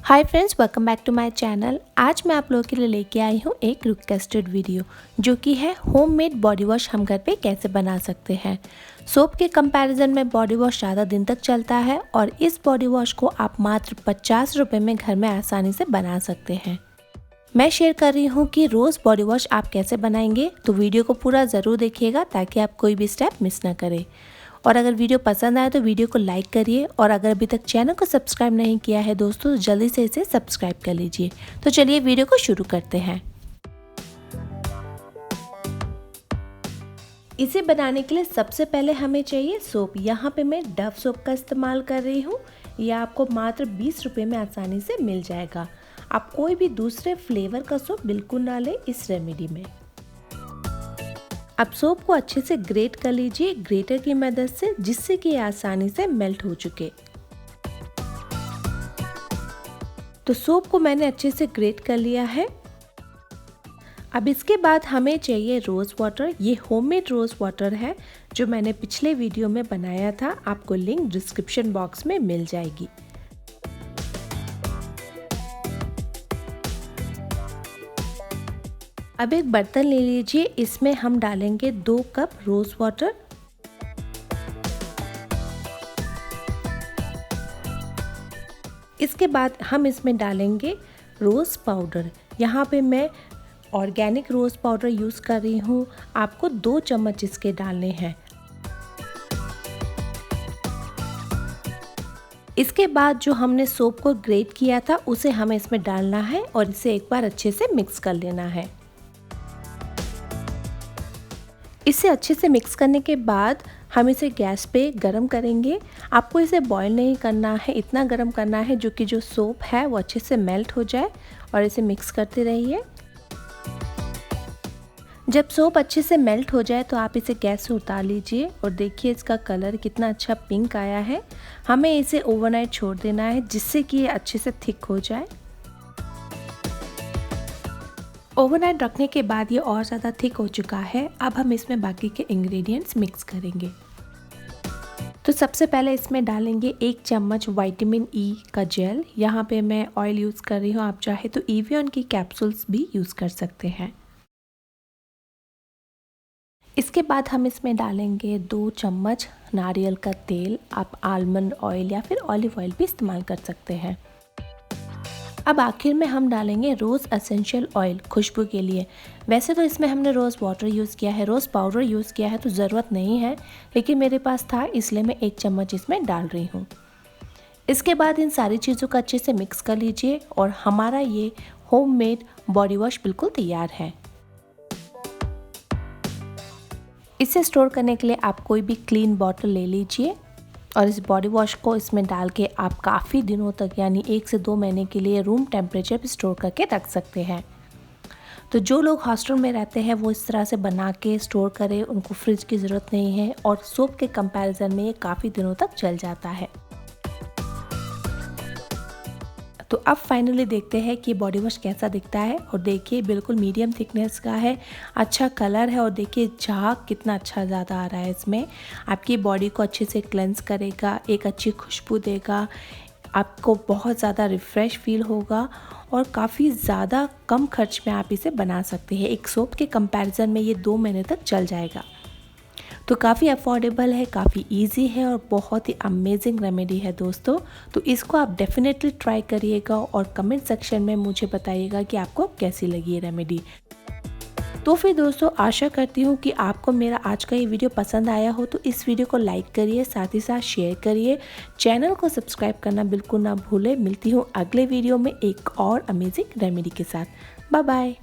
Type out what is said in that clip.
Hi friends, welcome back to my channel. आज मैं आप लोगों के लिए लेके आई हूँ एक रिक्वेस्टेड वीडियो जो कि है होममेड बॉडी वॉश हम घर पे कैसे बना सकते हैं। सोप के कंपैरिजन में बॉडी वॉश ज़्यादा दिन तक चलता है और इस बॉडी वॉश को आप मात्र 50 रुपये में घर में आसानी से बना सकते हैं। मैं शेयर कर रही हूँ कि रोज़ बॉडी वॉश आप कैसे बनाएंगे, तो वीडियो को पूरा ज़रूर देखिएगा ताकि आप कोई भी स्टेप मिस ना करें। और अगर वीडियो पसंद आए तो वीडियो को लाइक करिए और अगर अभी तक चैनल को सब्सक्राइब नहीं किया है दोस्तों, तो जल्दी से इसे सब्सक्राइब कर लीजिए। तो चलिए वीडियो को शुरू करते हैं। इसे बनाने के लिए सबसे पहले हमें चाहिए सोप। यहाँ पे मैं डव सोप का इस्तेमाल कर रही हूँ। यह आपको मात्र 20 रुपये में आसानी से मिल जाएगा। आप कोई भी दूसरे फ्लेवर का सोप बिल्कुल ना लें इस रेमेडी में। अब सोप को अच्छे से ग्रेट कर लीजिए ग्रेटर की मदद से, जिससे कि आसानी से मेल्ट हो चुके। तो सोप को मैंने अच्छे से ग्रेट कर लिया है। अब इसके बाद हमें चाहिए रोज़ वाटर। ये होममेड रोज़ वाटर है जो मैंने पिछले वीडियो में बनाया था। आपको लिंक डिस्क्रिप्शन बॉक्स में मिल जाएगी। अब एक बर्तन ले लीजिए, इसमें हम डालेंगे 2 कप रोज़ वाटर। इसके बाद हम इसमें डालेंगे रोज़ पाउडर। यहाँ पे मैं ऑर्गेनिक रोज़ पाउडर यूज़ कर रही हूँ। आपको 2 चम्मच इसके डालने हैं। इसके बाद जो हमने सोप को ग्रेट किया था उसे हमें इसमें डालना है और इसे एक बार अच्छे से मिक्स कर लेना है। इसे अच्छे से मिक्स करने के बाद हम इसे गैस पे गरम करेंगे। आपको इसे बॉईल नहीं करना है, इतना गरम करना है जो कि जो सोप है वो अच्छे से मेल्ट हो जाए और इसे मिक्स करते रहिए। जब सोप अच्छे से मेल्ट हो जाए तो आप इसे गैस से उतार लीजिए और देखिए इसका कलर कितना अच्छा पिंक आया है। हमें इसे ओवरनाइट छोड़ देना है जिससे कि ये अच्छे से थिक हो जाए। ओवरनाइट रखने के बाद ये और ज़्यादा थिक हो चुका है। अब हम इसमें बाकी के इंग्रेडिएंट्स मिक्स करेंगे। तो सबसे पहले इसमें डालेंगे 1 चम्मच विटामिन ई का जेल। यहाँ पे मैं ऑयल यूज़ कर रही हूँ, आप चाहे तो एवियन की कैप्सूल्स भी यूज़ कर सकते हैं। इसके बाद हम इसमें डालेंगे 2 चम्मच नारियल का तेल। आप आलमंड ऑयल या फिर ऑलिव ऑयल भी इस्तेमाल कर सकते हैं। अब आखिर में हम डालेंगे रोज़ एसेंशियल ऑयल खुशबू के लिए। वैसे तो इसमें हमने रोज़ वाटर यूज़ किया है, रोज़ पाउडर यूज़ किया है तो ज़रूरत नहीं है, लेकिन मेरे पास था इसलिए मैं 1 चम्मच इसमें डाल रही हूँ। इसके बाद इन सारी चीज़ों को अच्छे से मिक्स कर लीजिए और हमारा ये होममेड बॉडी वॉश बिल्कुल तैयार है। इसे स्टोर करने के लिए आप कोई भी क्लीन बॉटल ले लीजिए और इस बॉडी वॉश को इसमें डाल के आप काफ़ी दिनों तक यानी 1 से 2 महीने के लिए रूम टेम्परेचर पर स्टोर करके रख सकते हैं। तो जो लोग हॉस्टल में रहते हैं वो इस तरह से बना के स्टोर करें, उनको फ्रिज की ज़रूरत नहीं है और सोप के कंपैरिजन में ये काफ़ी दिनों तक चल जाता है। तो अब फाइनली देखते हैं कि बॉडी वॉश कैसा दिखता है। और देखिए बिल्कुल मीडियम थिकनेस का है, अच्छा कलर है और देखिए झाग कितना अच्छा ज़्यादा आ रहा है इसमें। आपकी बॉडी को अच्छे से क्लेंस करेगा, एक अच्छी खुशबू देगा, आपको बहुत ज़्यादा रिफ़्रेश फील होगा और काफ़ी ज़्यादा कम खर्च में आप इसे बना सकते हैं। एक सोप के कंपैरिजन में ये 2 महीने तक चल जाएगा। तो काफ़ी अफोर्डेबल है, काफ़ी इजी है और बहुत ही अमेजिंग रेमेडी है दोस्तों। तो इसको आप डेफिनेटली ट्राई करिएगा और कमेंट सेक्शन में मुझे बताइएगा कि आपको कैसी लगी ये रेमेडी। तो फिर दोस्तों आशा करती हूँ कि आपको मेरा आज का ये वीडियो पसंद आया हो, तो इस वीडियो को लाइक करिए, साथ ही साथ शेयर करिए, चैनल को सब्सक्राइब करना बिल्कुल ना भूलें। मिलती हूँ अगले वीडियो में एक और अमेजिंग रेमेडी के साथ। Bye bye.